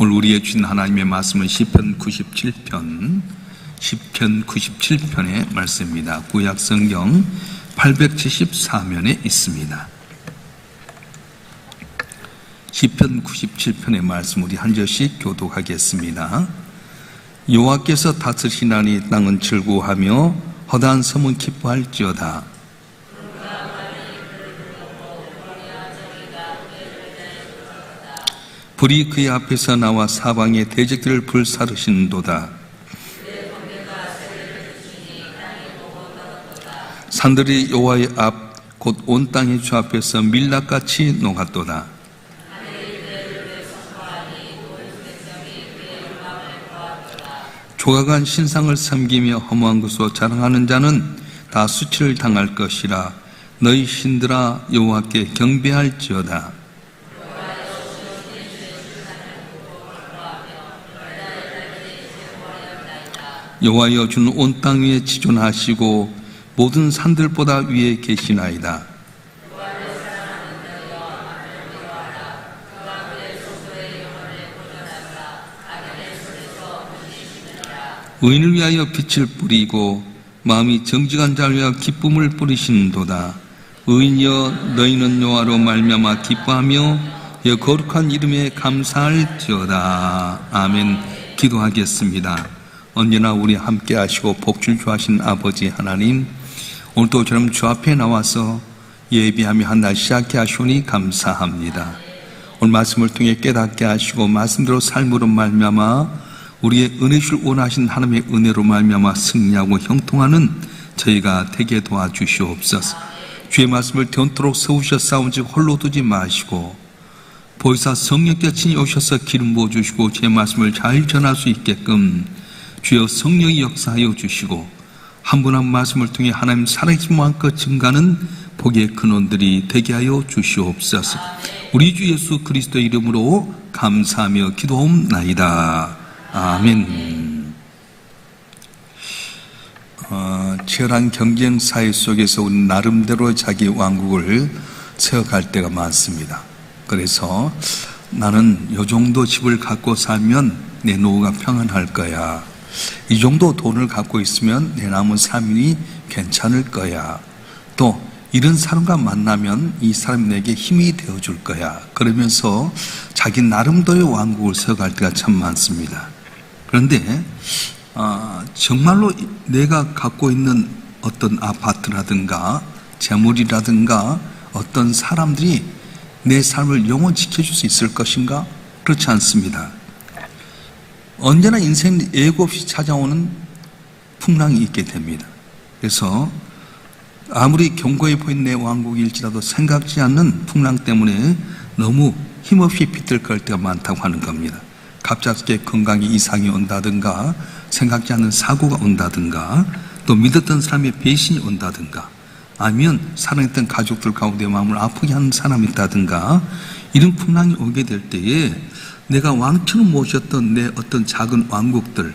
오늘 우리의 주신 하나님의 말씀은 시편 97편의 말씀입니다. 구약 성경 874면에 있습니다. 시편 97편의 말씀 우리 한 절씩 교독하겠습니다. 여호와께서 다스리시나니 땅은 즐거워하며 허다한 섬은 기뻐할지어다. 불이 그의 앞에서 나와 사방의 대적들을 불사르시는도다. 산들이 여호와의 앞 곧 온 땅의 주 앞에서 밀랍같이 녹았도다. 조각한 신상을 섬기며 허무한 것으로 자랑하는 자는 다 수치를 당할 것이라. 너희 신들아 여호와께 경배할지어다. 여호와여 주는 온 땅 위에 지존하시고 모든 산들보다 위에 계시나이다. 의인을 위하여 빛을 뿌리고 마음이 정직한 자를 위하여 기쁨을 뿌리시는도다. 의인이여 너희는 여호와로 말미암아 기뻐하며 여 거룩한 이름에 감사할지어다. 아멘. 기도하겠습니다. 언제나 우리 함께 하시고 복줄 주하신 아버지 하나님, 오늘도 저처럼 주 앞에 나와서 예비하며 한 날 시작해 하시오니 감사합니다. 오늘 말씀을 통해 깨닫게 하시고 말씀대로 삶으로 말미암아 우리의 은혜를 원하신 하나님의 은혜로 말미암아 승리하고 형통하는 저희가 되게 도와주시옵소서. 주의 말씀을 되도록 세우셔 싸운즉 홀로 두지 마시고 보혜사 성령께 친히 오셔서 기름 부어주시고 제 말씀을 잘 전할 수 있게끔 주여 성령이 역사하여 주시고 한 분 한 말씀을 통해 하나님 살아계신 마음껏 증가하는 복의 근원들이 되게 하여 주시옵소서. 우리 주 예수 그리스도의 이름으로 감사하며 기도하옵나이다. 아멘. 치열한 경쟁 사회 속에서 우리 나름대로 자기 왕국을 세워갈 때가 많습니다. 그래서 나는 이 정도 집을 갖고 살면 내 노후가 평안할 거야. 이 정도 돈을 갖고 있으면 내 남은 삶이 괜찮을 거야. 또 이런 사람과 만나면 이 사람이 내게 힘이 되어줄 거야. 그러면서 자기 나름대로의 왕국을 세워갈 때가 참 많습니다. 그런데 정말로 내가 갖고 있는 어떤 아파트라든가 재물이라든가 어떤 사람들이 내 삶을 영원히 지켜줄 수 있을 것인가? 그렇지 않습니다. 언제나 인생 예고 없이 찾아오는 풍랑이 있게 됩니다. 그래서 아무리 견고해 보이는 내 왕국일지라도 생각지 않는 풍랑 때문에 너무 힘없이 비틀거릴 때가 많다고 하는 겁니다. 갑작스럽게 건강에 이상이 온다든가 생각지 않는 사고가 온다든가 또 믿었던 사람의 배신이 온다든가 아니면 사랑했던 가족들 가운데 마음을 아프게 하는 사람이 있다든가 이런 풍랑이 오게 될 때에 내가 왕처럼 모셨던 내 어떤 작은 왕국들,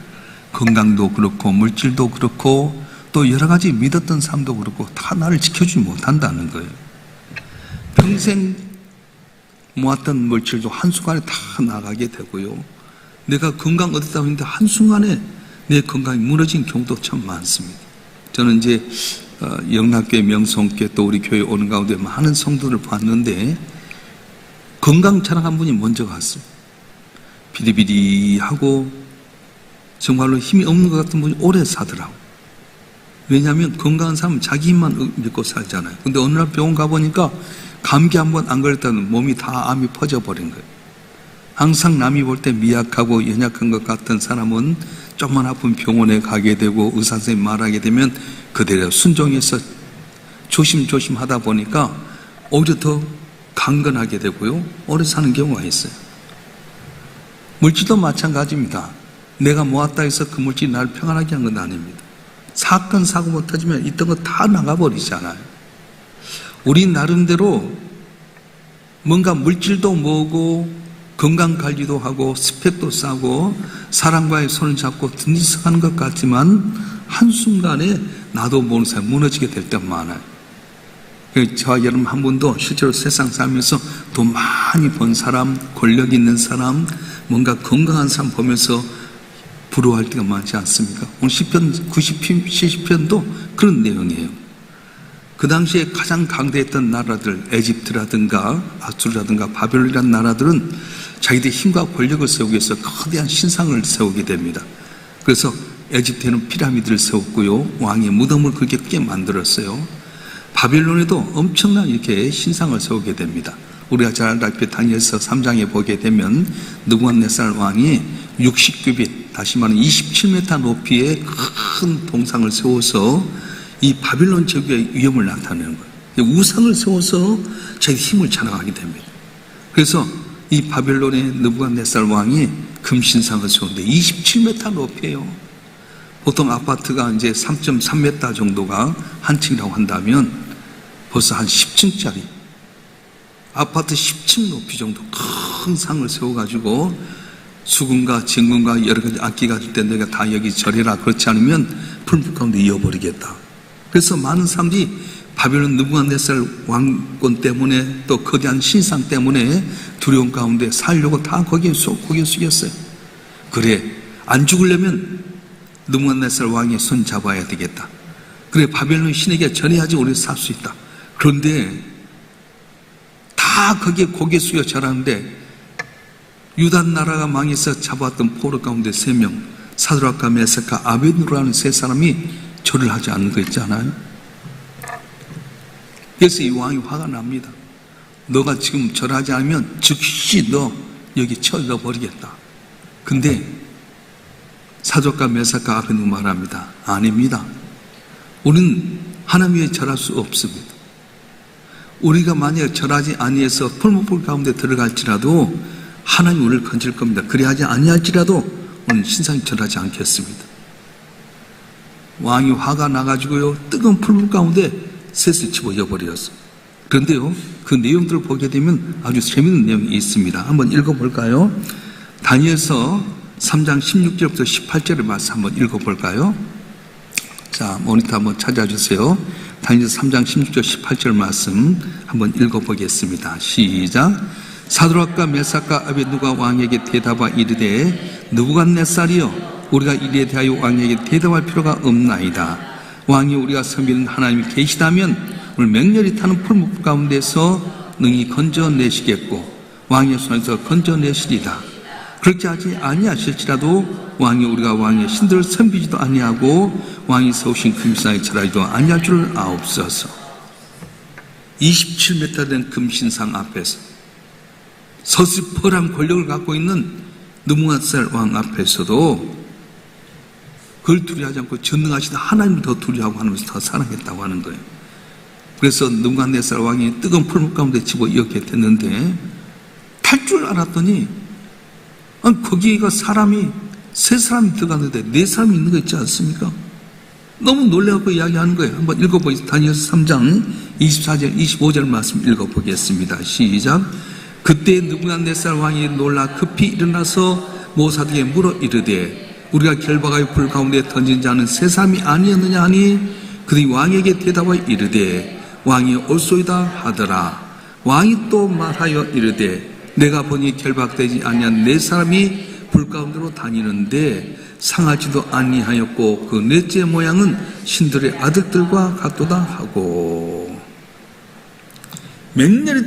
건강도 그렇고 물질도 그렇고 또 여러 가지 믿었던 삶도 그렇고 다 나를 지켜주지 못한다는 거예요. 평생 모았던 물질도 한순간에 다 나가게 되고요. 내가 건강 얻었다고 했는데 한순간에 내 건강이 무너진 경우도 참 많습니다. 저는 이제 영락교회, 명성교회 또 우리 교회 오는 가운데 많은 성도를 봤는데 건강 자랑한 분이 먼저 갔어요. 비리비리하고 정말로 힘이 없는 것 같은 분이 오래 사더라고. 왜냐하면 건강한 사람은 자기 힘만 믿고 살잖아요. 근데 어느 날 병원 가보니까 감기 한 번 안 걸렸다는 몸이 다 암이 퍼져버린 거예요. 항상 남이 볼 때 미약하고 연약한 것 같은 사람은 조금만 아픈 병원에 가게 되고 의사 선생님이 말하게 되면 그대로 순종해서 조심조심 하다 보니까 오히려 더 강건하게 되고요. 오래 사는 경우가 있어요. 물질도 마찬가지입니다. 내가 모았다 해서 그 물질이 나를 평안하게 한 건 아닙니다. 사건 사고 못 터지면 있던 거 다 나가버리잖아요. 우리 나름대로 뭔가 물질도 모으고 건강관리도 하고 스펙도 싸고 사람과의 손을 잡고 든지석하는 것 같지만 한순간에 나도 모르는 사람이 무너지게 될 때가 많아요. 저와 여러분 한 분도 실제로 세상 살면서 돈 많이 번 사람, 권력 있는 사람, 뭔가 건강한 삶 보면서 부러워할 때가 많지 않습니까? 오늘 시편 90편, 70편도 그런 내용이에요. 그 당시에 가장 강대했던 나라들, 에집트라든가 아수르라든가 바벨론이라는 나라들은 자기들의 힘과 권력을 세우기 위해서 거대한 신상을 세우게 됩니다. 그래서 에집트에는 피라미드를 세웠고요, 왕의 무덤을 그렇게 크게 만들었어요. 바벨론에도 엄청난 이렇게 신상을 세우게 됩니다. 우리가 잘 알다시피 다니엘서 3장에 보게 되면 느부갓네살 왕이 60규빗, 다시 말하면 27m 높이의 큰 동상을 세워서 이 바빌론 제국의 위험을 나타내는 거예요. 우상을 세워서 자기 힘을 자랑하게 됩니다. 그래서 이 바빌론의 느부갓네살 왕이 금신상을 세우는데 27m 높이에요. 보통 아파트가 이제 3.3m 정도가 한 층이라고 한다면 벌써 한 10층짜리 아파트 10층 높이 정도 큰 상을 세워가지고 수금과 진금과 여러 가지 악기가 줄 때 내가 다 여기 절해라, 그렇지 않으면 풀무 가운데 이어버리겠다. 그래서 많은 사람들이 바벨론 느부갓네살 왕권 때문에 또 거대한 신상 때문에 두려움 가운데 살려고 다 거기에 고개 숙였어요. 그래, 안 죽으려면 느부갓네살 왕의 손 잡아야 되겠다. 그래, 바벨론 신에게 전해야지 우리 살 수 있다. 그런데 다 거기에 고개 숙여 절하는데 유다 나라가 망해서 잡았던 포로 가운데 3명, 사드락과 메삭과 아벳느고라는 3사람이 절을 하지 않는 거 있지 않아요? 그래서 이 왕이 화가 납니다. 너가 지금 절하지 않으면 즉시 너 여기 쳐넣어 버리겠다. 근데 사드락과 메삭과 아벳느고 말합니다. 아닙니다. 우리는 하나님 위에 절할 수 없습니다. 우리가 만약 절하지 아니해서 풀무불 가운데 들어갈지라도 하나님 우리를 건질 겁니다. 그리하지 아니할지라도 오늘 신상이 절하지 않겠습니다. 왕이 화가 나가지고요, 뜨거운 풀무 가운데 셋을 집어넣어버렸어요. 그런데요, 그 내용들을 보게 되면 아주 재미있는 내용이 있습니다. 한번 읽어볼까요? 다니엘서 3장 16절부터 18절의 말씀 한번 읽어볼까요? 자, 모니터 한번 찾아주세요. 다니엘서 3장 16절 18절 말씀 한번 읽어보겠습니다. 시작. 사드락과 메삭과 아벳느고가 왕에게 대답하 이르되 느부갓네살이여, 우리가 이에 대하여 왕에게 대답할 필요가 없나이다. 왕이 우리가 섬기는 하나님이 계시다면 오늘 맹렬히 타는 풀무불 가운데서 능히 건져내시겠고 왕의 손에서 건져내시리다. 그렇게 하지 아니하실지라도 왕이 우리가 왕의 신들을 섬기지도 아니하고 왕이 세우신 금신상에 절하지도 아니할 줄 아옵소서. 27m 된 금신상 앞에서 서슬퍼런 권력을 갖고 있는 느부갓네살 왕 앞에서도 그걸 두려워하지 않고 전능하시다 하나님을 더 두려워하고 하나님을 더 사랑했다고 하는 거예요. 그래서 느부갓네살 왕이 뜨거운 풀무 가운데 집어넣게 됐는데 탈 줄 알았더니 거기가 사람이 3사람이 들어갔는데 4사람이 있는 거 있지 않습니까? 너무 놀라고 이야기하는 거예요. 한번 읽어보겠습니다. 다니엘서 3장 24절 25절 말씀 읽어보겠습니다. 시작. 그때 느부갓네살 왕이 놀라 급히 일어나서 모사들에게 물어 이르되 우리가 결박하여 불 가운데 던진 자는 3사람이 아니었느냐 하니 그들이 왕에게 대답하여 이르되 왕이 옳소이다 하더라. 왕이 또 말하여 이르되 내가 보니 결박되지 아니한 4사람이 불 가운데로 다니는데 상하지도 아니하였고 그 넷째 모양은 신들의 아들들과 같도다 하고, 맹렬히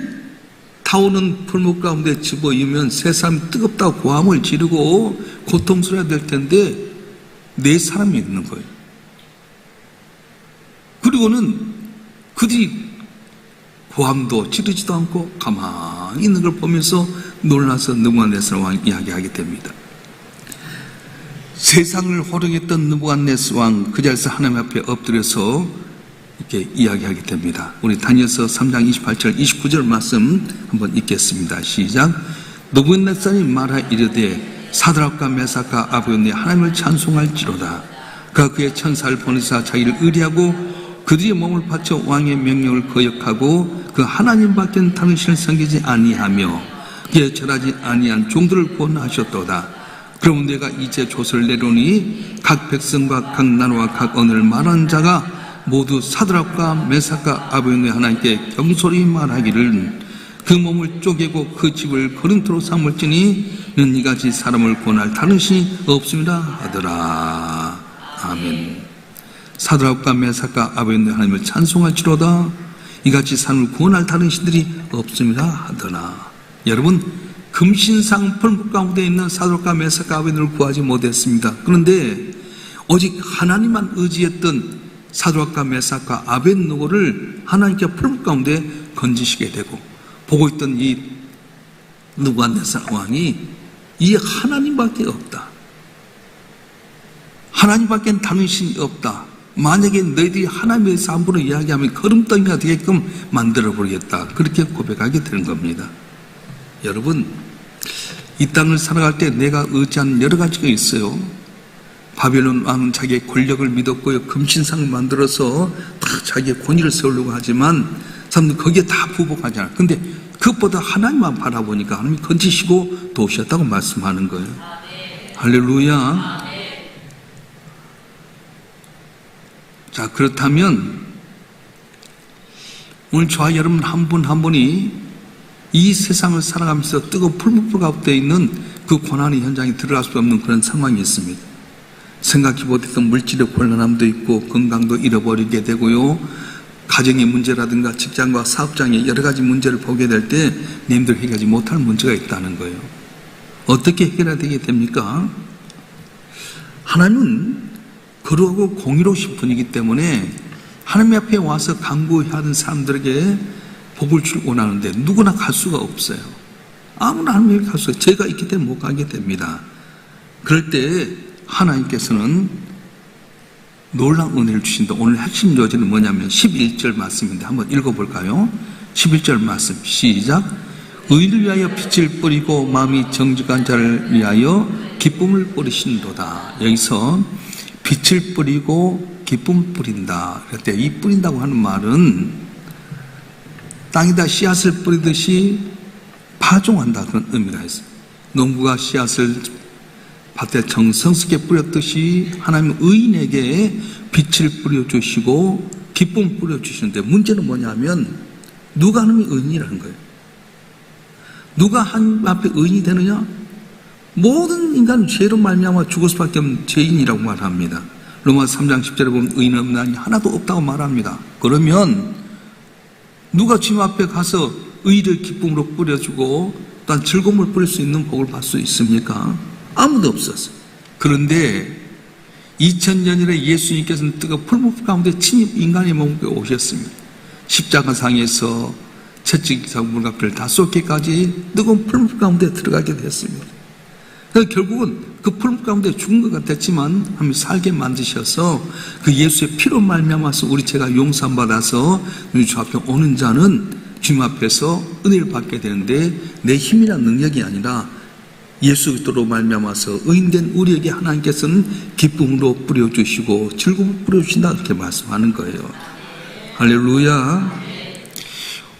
타오는 풀무 가운데 집어이면 3사람이 뜨겁다고 고함을 지르고 고통스러워야 될 텐데 4사람이 있는 거예요. 그리고는 그들이 고함도 지르지도 않고 가만히 있는 걸 보면서 놀라서 느부갓네살 왕이 이야기하게 됩니다. 세상을 호령했던 느부갓네살 왕 그 자리에서 하나님 앞에 엎드려서 이렇게 이야기하게 됩니다. 우리 다니엘서 3장 28절 29절 말씀 한번 읽겠습니다. 시작. 느부갓네살이 말하 이르되 사드락과 메삭과 아벳느고 하나님을 찬송할지로다. 그가 그의 천사를 보내사 자기를 의리하고 그들의 몸을 바쳐 왕의 명령을 거역하고 그 하나님밖에 다른 신을 섬기지 아니하며 그에 절하지 아니한 종들을 구원하셨도다. 그러면 내가 이제 조서를 내려오니 각 백성과 각 나라와 각 언어를 말하는 자가 모두 사드락과 메삭과 아벳느고 하나님께 경솔히 말하기를 그 몸을 쪼개고 그 집을 거림토로 삼을지니 이는 이같이 사람을 구원할 다른 신이 없습니다 하더라. 아멘. 사드락과 메삭과 아벤노고 하나님을 찬송할지로다. 이같이 사람을 구원할 다른 신들이 없습니다 하더라. 여러분, 금신상 펄목 가운데 있는 사드락과 메삭과 아벤노고를 구하지 못했습니다. 그런데 오직 하나님만 의지했던 사드락과 메삭과 아벤노고를 하나님께 펄목 가운데 건지시게 되고, 보고 있던 이 느부갓네살 왕이 이 하나님밖에 없다, 하나님밖에 다른 신이 없다, 만약에 너희들이 하나님에 대해서 함부로 이야기하면 거름덩이가 되게끔 만들어버리겠다, 그렇게 고백하게 되는 겁니다. 여러분, 이 땅을 살아갈 때 내가 의지하는 여러 가지가 있어요. 바벨론 왕은 자기의 권력을 믿었고요, 금신상을 만들어서 다 자기의 권위를 세우려고 하지만 사람들 거기에 다 부복하잖아요. 근데 그것보다 하나님만 바라보니까 하나님이 건지시고 도우셨다고 말씀하는 거예요. 할렐루야. 자, 그렇다면 오늘 저와 여러분 한 분 한 분이 이 세상을 살아가면서 뜨거운 풀무불 가운데 있는 그 고난의 현장에 들어갈 수 없는 그런 상황이 있습니다. 생각지 못했던 물질의 곤란함도 있고, 건강도 잃어버리게 되고요, 가정의 문제라든가 직장과 사업장의 여러 가지 문제를 보게 될 때 님들 해결하지 못할 문제가 있다는 거예요. 어떻게 해결해야 되게 됩니까? 하나님은 거룩하고 공의로우신 분이기 때문에 하나님 앞에 와서 간구하는 사람들에게 복을 주길 원하는데 누구나 갈 수가 없어요. 아무나 하나님에게 갈 수가 없어요. 제가 있기 때문에 못 가게 됩니다. 그럴 때 하나님께서는 놀라운 은혜를 주신다. 오늘 핵심 요지는 뭐냐면 11절 말씀인데 한번 읽어볼까요? 11절 말씀 시작. 의를 위하여 빛을 뿌리고 마음이 정직한 자를 위하여 기쁨을 뿌리신도다. 여기서 빛을 뿌리고 기쁨을 뿌린다. 그럴 때 이 뿌린다고 하는 말은 땅에다 씨앗을 뿌리듯이 파종한다, 그런 의미가 있어요. 농부가 씨앗을 밭에 정성스럽게 뿌렸듯이 하나님은 의인에게 빛을 뿌려주시고 기쁨을 뿌려주시는데, 문제는 뭐냐면 누가 하나님의 의인이라는 거예요. 누가 하나님 앞에 의인이 되느냐? 모든 인간은 죄로 말미암아 죽을 수밖에 없는 죄인이라고 말합니다. 로마서 3장 10절에 보면 의인 없는 자는 하나도 없다고 말합니다. 그러면 누가 주님 앞에 가서 의를 기쁨으로 뿌려주고 또한 즐거움을 뿌릴 수 있는 복을 받을 수 있습니까? 아무도 없었어요. 그런데 2000년 전에 예수님께서는 뜨거운 풀무불 가운데 친히 인간의 몸에 오셨습니다. 십자가상에서 채찍 물각들 5개까지 뜨거운 풀무불 가운데 들어가게 됐습니다. 결국은 그 풀무불 가운데 죽은 것 같았지만 하나님이 살게 만드셔서 그 예수의 피로 말미암아서 우리 죄가 용서받아서 주 앞에 오는 자는 주님 앞에서 은혜를 받게 되는데, 내 힘이나 능력이 아니라 예수 그리스도로 말미암아서 의인된 우리에게 하나님께서는 기쁨으로 뿌려주시고 즐거움을 뿌려주신다, 이렇게 말씀하는 거예요. 할렐루야.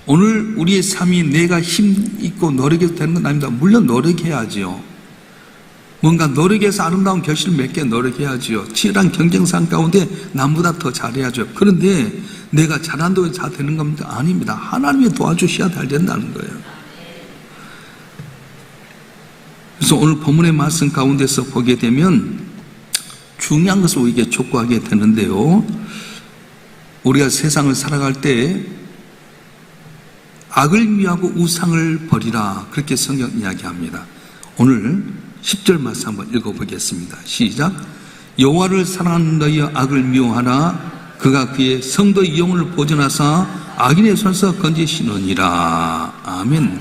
오늘 우리의 삶이 내가 힘있고 노력해도 되는 건 아닙니다. 물론 노력해야지요. 뭔가 노력해서 아름다운 결실을 맺게 노력해야지요. 치열한 경쟁상 가운데 남보다 더 잘해야죠. 그런데 내가 잘한다고 잘 되는 겁니다? 아닙니다. 하나님이 도와주셔야 잘 된다는 거예요. 그래서 오늘 본문의 말씀 가운데서 보게 되면 중요한 것을 우리에게 촉구하게 되는데요, 우리가 세상을 살아갈 때 악을 미워하고 우상을 버리라, 그렇게 성경 이야기합니다. 오늘 10절 말씀 한번 읽어보겠습니다. 시작. 여호와를 사랑하는 너희여 악을 미워하라. 그가 그의 성도의 영혼을 보존하사 악인의 손에서 건지시느니라. 아멘.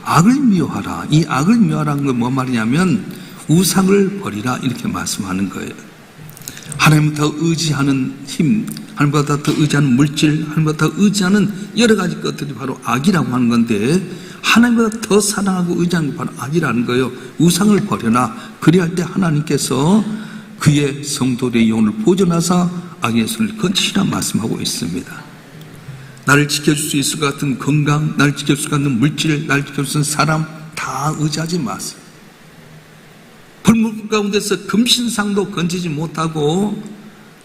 악을 미워하라. 이 악을 미워하라는 건 뭐 말이냐면 우상을 버리라, 이렇게 말씀하는 거예요. 하나님을 더 의지하는 힘, 하나님보다 더 의지하는 물질, 하나님보다 더 의지하는 여러 가지 것들이 바로 악이라고 하는 건데, 하나님보다 더 사랑하고 의지하는 게 바로 악이라는 거예요. 우상을 버려라. 그래야 할 때 하나님께서 그의 성도들의 영혼을 보존하사 악의 손을 건지시라 말씀하고 있습니다. 나를 지켜줄 수 있을 것 같은 건강, 나를 지켜줄 수 있는 물질, 나를 지켜줄 수 있는 사람 다 의지하지 마세요. 풀물 가운데서 금신상도 건지지 못하고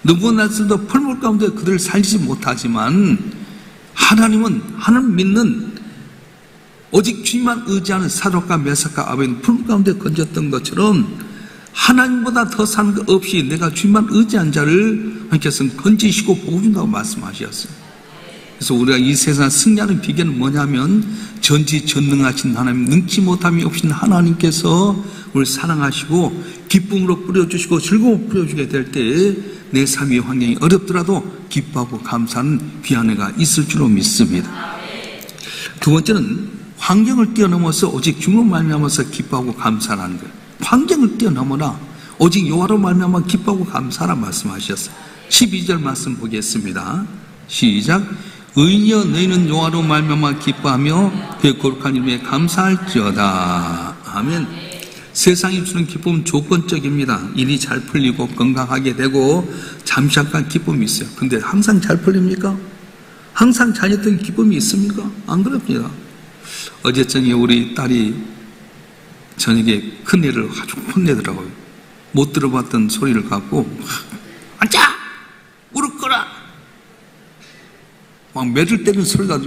누구나서도 풀물 가운데 그들을 살리지 못하지만, 하나님은 하나님 믿는 오직 주님만 의지하는 사독과 메삭과 아벨은 불 가운데 건졌던 것처럼 하나님보다 더 사는 것 없이 내가 주님만 의지한 자를 하나님께서는 건지시고 복을 준다고 말씀하셨어요. 그래서 우리가 이 세상 승리하는 비결은 뭐냐면 전지전능하신 하나님, 능치 못함이 없으신 하나님께서 우리를 사랑하시고 기쁨으로 뿌려주시고 즐거움으로 뿌려주게 될 때에 내 삶의 환경이 어렵더라도 기뻐하고 감사하는 귀한 해가 있을 줄로 믿습니다. 두 번째는 환경을 뛰어넘어서 오직 주님으로 말미암아서 기뻐하고 감사하는 거예요. 환경을 뛰어넘어라 오직 여호와로 말미암아 기뻐하고 감사하라 말씀하셨어요. 12절 말씀 보겠습니다. 시작. 의인이여 너희는 여호와로 말미암아 기뻐하며 그의 거룩한 이름에 감사할지어다. 아멘. 세상이 주는 기쁨은 조건적입니다. 일이 잘 풀리고 건강하게 되고 잠시 잠깐 기쁨이 있어요. 근데 항상 잘 풀립니까? 항상 잘했던 기쁨이 있습니까? 안 그럽니다. 어제 저녁에 우리 딸이 저녁에 큰애를 아주 혼내더라고요. 못 들어봤던 소리를 갖고 앉아! 무릎 꿇어! 막 매를 때리는 소리가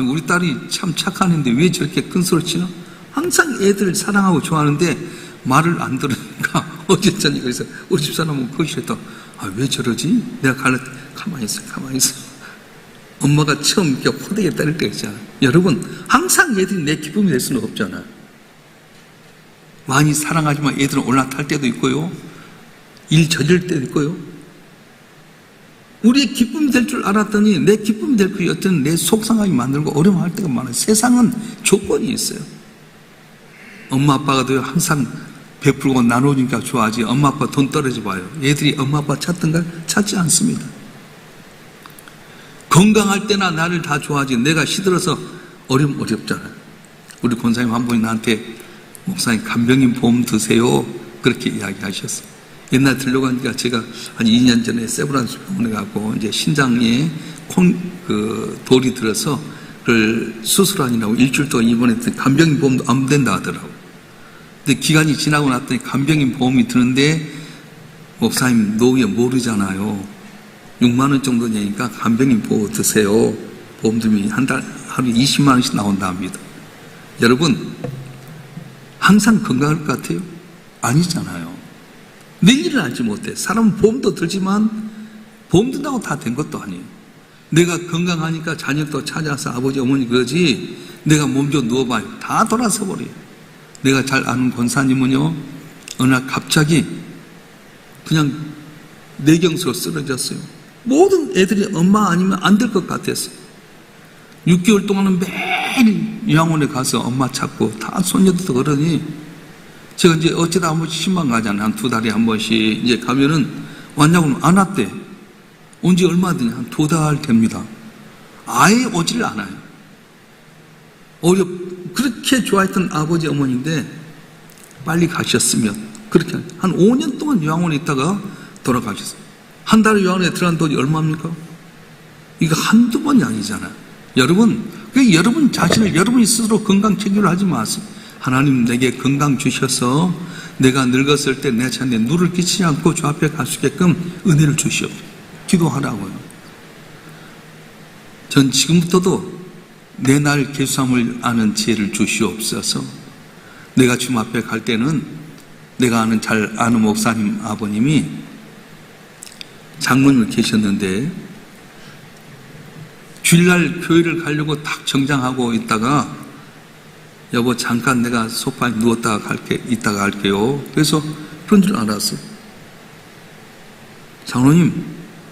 우리 딸이 참 착한 애인데 왜 저렇게 큰 소리 치나? 항상 애들을 사랑하고 좋아하는데 말을 안 들으니까 어제 저녁에 그래서 우리 집사람은 거실에다 왜 저러지? 내가 가만히 있어. 엄마가 처음 이렇게 호되게 때릴 때 있잖아요. 여러분 항상 애들이 내 기쁨이 될 수는 없잖아요. 많이 사랑하지만 애들은 올라탈 때도 있고요. 일 저질 때도 있고요. 우리의 기쁨이 될 줄 알았더니 내 기쁨이 될 거였던 내 속상함이 만들고 어려워할 때가 많아요. 세상은 조건이 있어요. 엄마 아빠가 늘 항상 베풀고 나눠주니까 좋아하지 엄마 아빠 돈 떨어져 봐요. 애들이 엄마 아빠 찾던가 찾지 않습니다. 건강할 때나 나를 다 좋아하지 내가 시들어서 어려우면 어렵잖아요. 우리 권사님 한 분이 나한테 목사님 간병인 보험 드세요 그렇게 이야기하셨어요. 옛날 들려가니까 제가 한 2년 전에 세브란스 병원에 가고 이제 신장에 돌이 들어서 그걸 수술하느라고 일주일 동안 입원했더니 간병인 보험도 안 된다 하더라고요. 근데 기간이 지나고 났더니 간병인 보험이 드는데 목사님 노후에 모르잖아요. 6만 원 정도 되니까 간병인 보험 드세요. 보험 들면 한 달 하루에 20만 원씩 나온다 합니다. 여러분 항상 건강할 것 같아요? 아니잖아요. 내일을 알지 못해. 사람은 보험도 들지만 보험 든다고 다 된 것도 아니에요. 내가 건강하니까 자녀도 찾아서 아버지 어머니 그러지 내가 몸 좀 누워봐요. 다 돌아서 버려요. 내가 잘 아는 권사님은요 어느 날 갑자기 그냥 뇌경색으로 쓰러졌어요. 모든 애들이 엄마 아니면 안 될 것 같았어요. 6개월 동안은 매일 요양원에 가서 엄마 찾고 다 손녀들도 그러니 제가 이제 어쩌다 한 번씩 신방 가잖아요. 한 2달에 한 번씩 이제 가면은 왔냐고는 안 왔대. 온 지 얼마 되냐? 한 2달 됩니다. 아예 오지를 않아요. 그렇게 좋아했던 아버지 어머니인데 빨리 가셨으면 그렇게 한 5년 동안 요양원에 있다가 돌아가셨어요. 한 달에 요양원에 들어간 돈이 얼마입니까? 이거 한두 번이 아니잖아요. 여러분 자신을 여러분이 스스로 건강 체크를 하지 마세요. 하나님 내게 건강 주셔서 내가 늙었을 때 내 자녀에 누를 끼치지 않고 주 앞에 갈 수 있게끔 은혜를 주시오. 기도하라고요. 전 지금부터도 내 날 계수함을 아는 지혜를 주시옵소서. 내가 주님 앞에 갈 때는 내가 잘 아는 목사님 아버님이 장모님을 계셨는데 주일날 교회를 가려고 딱 정장하고 있다가 여보 잠깐 내가 소파에 누웠다가 이따가 갈게요. 그래서 그런 줄 알았어요. 장로님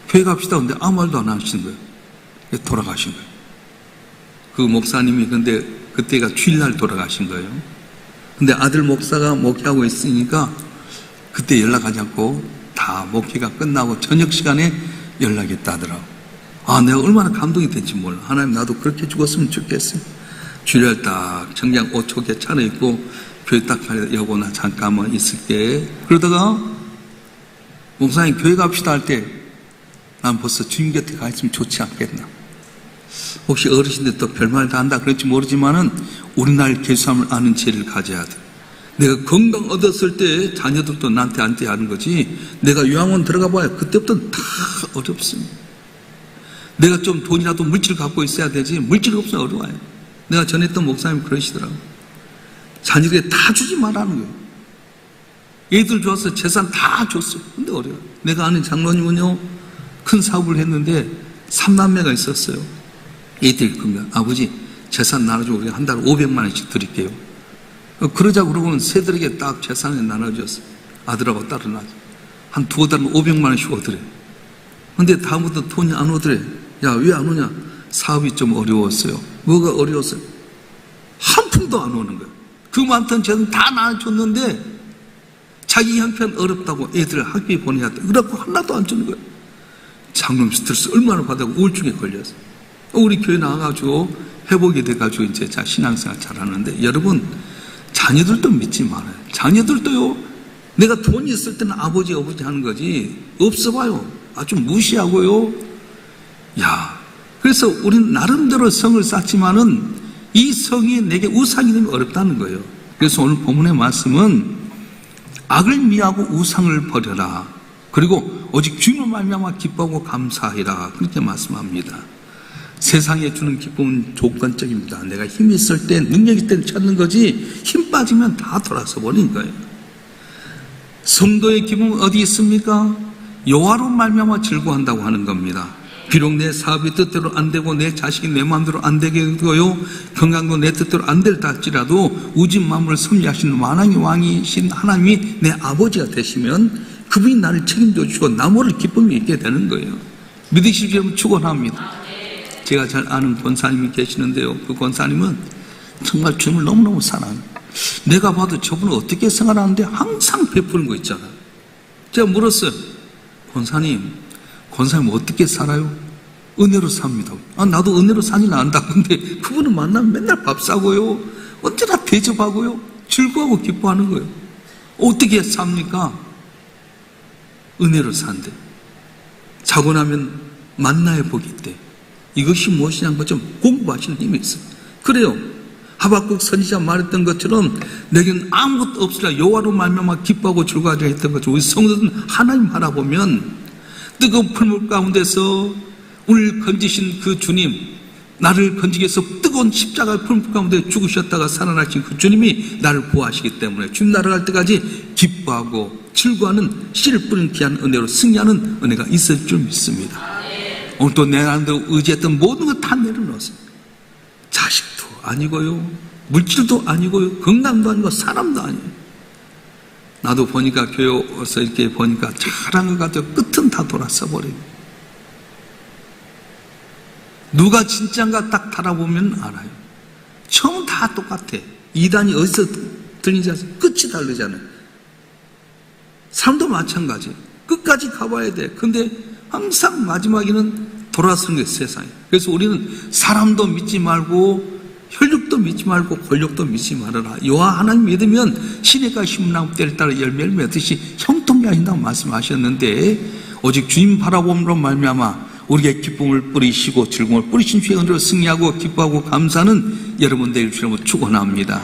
교회 갑시다. 근데 아무 말도 안 하시는 거예요. 돌아가신 거예요. 그 목사님이 근데 그때가 주일날 돌아가신 거예요. 근데 아들 목사가 목회하고 있으니까 그때 연락하지 않고 다 목회가 끝나고 저녁 시간에 연락이 있다더라고. 내가 얼마나 감동이 됐지 몰라. 하나님 나도 그렇게 죽었으면 좋겠어요. 주일날 딱 정장 5초에 차려입고 교회 딱 가려 여보 나 잠깐만 있을게. 그러다가 목사님 교회 갑시다 할 때 난 벌써 주님 곁에 가 있으면 좋지 않겠나. 혹시 어르신들 또 별말 다 한다 그럴지 모르지만은 우리날 계수함을 아는 지혜를 가져야 돼. 내가 건강 얻었을 때 자녀들도 나한테 안돼 하는 거지. 내가 요양원 들어가 봐야 그때부터는 다 어렵습니다. 내가 좀 돈이라도 물질 갖고 있어야 되지 물질 없으면 어려워요. 내가 전했던 목사님 그러시더라고요. 자녀들에게 다 주지 말라는 거예요. 애들 좋아서 재산 다 줬어요. 근데 어려워요. 내가 아는 장로님은요, 큰 사업을 했는데 3남매가 있었어요. 애들이 그러면 아버지 재산 나눠주고 우리가 한 달에 500만 원씩 드릴게요. 그러자 그러고는 새들에게 딱 재산을 나눠줬어요. 아들하고 딸은 한 두어 달은 500만 원씩 오더래. 근데 다음부터 돈이 안 오더래. 야, 왜 안 오냐? 사업이 좀 어려웠어요. 뭐가 어려웠어요? 한 푼도 안 오는 거예요. 그 많던 재산 다 나눠줬는데 자기 형편 어렵다고 애들을 학교에 보내야 돼. 그래갖고 하나도 안 주는 거예요. 장롱 스트레스 얼마나 받아고 우울증에 걸렸어요. 우리 교회 나와가지고 회복이 돼가지고 이제 자 신앙생활 잘하는데, 여러분 자녀들도 믿지 말아요. 자녀들도요, 내가 돈이 있을 때는 아버지 하는 거지 없어 봐요. 아주 무시하고요. 야, 그래서 우리는 나름대로 성을 쌓지만은 이 성이 내게 우상이 되면 어렵다는 거예요. 그래서 오늘 본문의 말씀은 악을 미하고 우상을 버려라. 그리고 오직 주님을 말미암아 기뻐하고 감사하리라. 그렇게 말씀합니다. 세상에 주는 기쁨은 조건적입니다. 내가 힘이 있을 때, 능력이 있을 때 찾는 거지, 힘 빠지면 다 돌아서 버린 거예요. 성도의 기쁨은 어디 있습니까? 여호와로 말미암아 즐거워한다고 하는 겁니다. 비록 내 사업이 뜻대로 안 되고 내 자식이 내 마음대로 안 되게 되고요, 건강도 내 뜻대로 안 될다 할지라도 우주 만물을 섭리하시는 만왕의 왕이신 하나님이 내 아버지가 되시면 그분이 나를 책임져 주시고 나 모를 기쁨이 있게 되는 거예요. 믿으시기를 축원합니다. 제가 잘 아는 권사님이 계시는데요, 그 권사님은 정말 주님을 너무너무 사랑해요. 내가 봐도 저분은 어떻게 생활하는데 항상 베푸는 거 있잖아요. 제가 물었어요. 권사님 어떻게 살아요? 은혜로 삽니다. 나도 은혜로 사지는 않는다. 근데 그분을 만나면 맨날 밥 사고요, 언제나 대접하고요, 즐거워하고 기뻐하는 거예요. 어떻게 삽니까? 은혜로 산대. 자고 나면 만나의 복이 있대. 이것이 무엇이냐는 것 좀 공부하시는 힘이 있어요. 그래요. 하박국 선지자 말했던 것처럼 내게는 아무것도 없으라 여호와로 말미암아 기뻐하고 즐거워하자 했던 것처럼 우리 성도들은 하나님 바라보면 뜨거운 풀물 가운데서 우리를 건지신 그 주님, 나를 건지기 위해서 뜨거운 십자가 풀물 가운데 죽으셨다가 살아나신 그 주님이 나를 보호하시기 때문에 주님 나라 갈 때까지 기뻐하고 즐거워하는 씨를 뿌리는 귀한 은혜로 승리하는 은혜가 있을 줄 믿습니다. 오늘 또 내 나름대로 의지했던 모든 것 다 내려놓았어요. 자식도 아니고요, 물질도 아니고요, 건강도 아니고 사람도 아니에요. 나도 보니까 교회 와서 이렇게 보니까 잘한 것 같아요. 끝은 다 돌아서 버려요. 누가 진짜인가 딱 달아보면 알아요. 처음은 다 똑같아. 이단이 어디서 들리지 않아요? 끝이 다르잖아요. 삶도 마찬가지. 끝까지 가봐야 돼. 근데 항상 마지막에는 돌아서는 게 세상이에요. 그래서 우리는 사람도 믿지 말고 혈육도 믿지 말고 권력도 믿지 말아라. 여호와 하나님 믿으면 시냇가 심나무 때를 따라 열매를 맺듯이 형통이 하신다고 말씀하셨는데, 오직 주님 바라봄으로 말미암아 우리에게 기쁨을 뿌리시고 즐거움을 뿌리신 주의 은혜로 승리하고 기뻐하고 감사하는 여러분 되길 주님으로 축원합니다.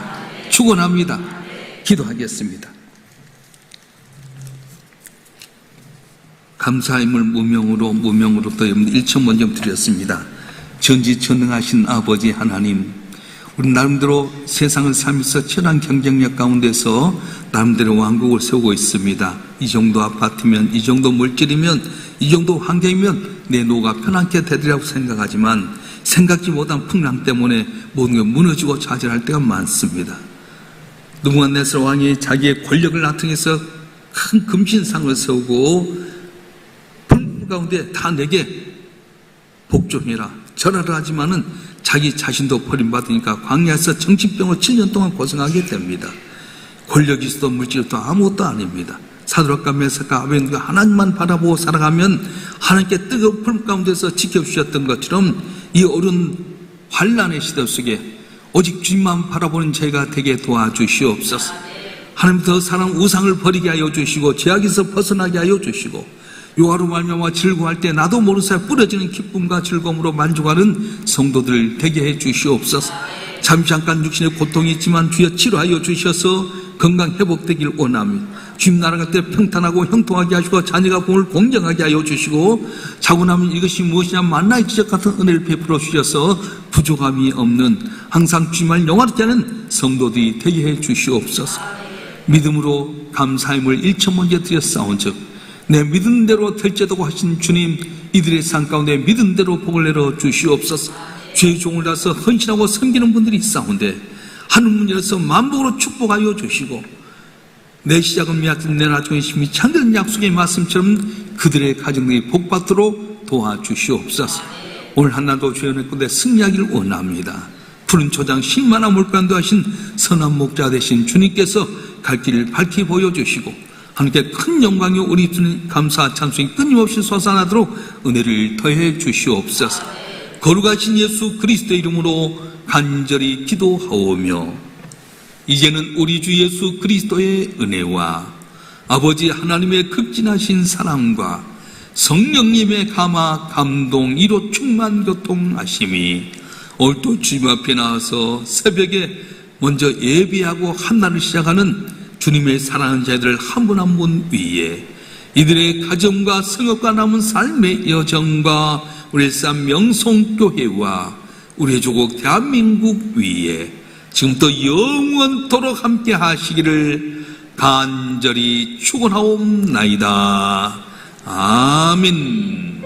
축원합니다. 기도하겠습니다. 감사임을 무명으로 또 여러분 1천 먼저 드렸습니다. 전지전능하신 아버지 하나님, 우리 나름대로 세상을 살면서 치열한 경쟁력 가운데서 나름대로 왕국을 세우고 있습니다. 이 정도 아파트면, 이 정도 물질이면, 이 정도 환경이면 내 노가 편안하게 되리라고 생각하지만 생각지 못한 풍랑 때문에 모든 게 무너지고 좌절할 때가 많습니다. 느부갓네살 왕이 자기의 권력을 나타내서 큰 금신상을 세우고 불 가운데 다 내게 복종해라, 절하라 하지만은 자기 자신도 버림받으니까 광야에서 정신병으로 7년 동안 고생하게 됩니다. 권력이 있어도 물질도 아무것도 아닙니다. 사드락과 메삭과 아벤누가 하나님만 바라보고 살아가면 하나님께 뜨거운 불 가운데서 지켜주셨던 것처럼 이 어려운 환난의 시대 속에 오직 주님만 바라보는 저희가 되게 도와주시옵소서. 하나님 더 사랑 우상을 버리게 하여 주시고 죄악에서 벗어나게 하여 주시고 여호와로 말미암아 즐거워할 때 나도 모르는 사이 뿌려지는 기쁨과 즐거움으로 만족하는 성도들 되게 해 주시옵소서. 잠시 잠깐 육신의 고통이 있지만 주여 치료하여 주셔서 건강 회복되길 원합니다. 주님 나라갈 때 평탄하고 형통하게 하시고 자녀가 공을 공정하게 하여 주시고 자고 나면 이것이 무엇이냐 만나의 기적 같은 은혜를 베풀어 주셔서 부족함이 없는 항상 주님을 영화롭게 하는 성도들이 되게 해 주시옵소서. 믿음으로 감사함을 1천 번째 드렸사온즉 내 믿은 대로 될지어다고 하신 주님, 이들의 삶 가운데 믿은 대로 복을 내려 주시옵소서. 주의 종을 다서 헌신하고 섬기는 분들이 있사온데 하늘문 열어서 만복으로 축복하여 주시고 내 시작은 미약한 내 나중에 심히 참된 약속의 말씀처럼 그들의 가정들이 복받도록 도와주시옵소서. 오늘 한날도 주의 은혜 가운데 승리하기를 원합니다. 푸른 초장 10만화 물간도 하신 선한 목자 되신 주님께서 갈 길을 밝히 보여주시고 하나님께 큰 영광이 우리 주님 감사 찬송이 끊임없이 솟아나도록 은혜를 더해 주시옵소서. 거룩하신 예수 그리스도의 이름으로 간절히 기도하오며 이제는 우리 주 예수 그리스도의 은혜와 아버지 하나님의 극진하신 사랑과 성령님의 감화 감동 이로 충만 교통하심이 오늘 또 주님 앞에 나와서 새벽에 먼저 예배하고 한날을 시작하는 주님의 사랑하는 자들 한 분 한 분 위에 이들의 가정과 성업과 남은 삶의 여정과 우리 산 명성교회와 우리의 조국 대한민국 위에 지금부터 영원토록 함께 하시기를 간절히 축원하옵나이다. 아멘.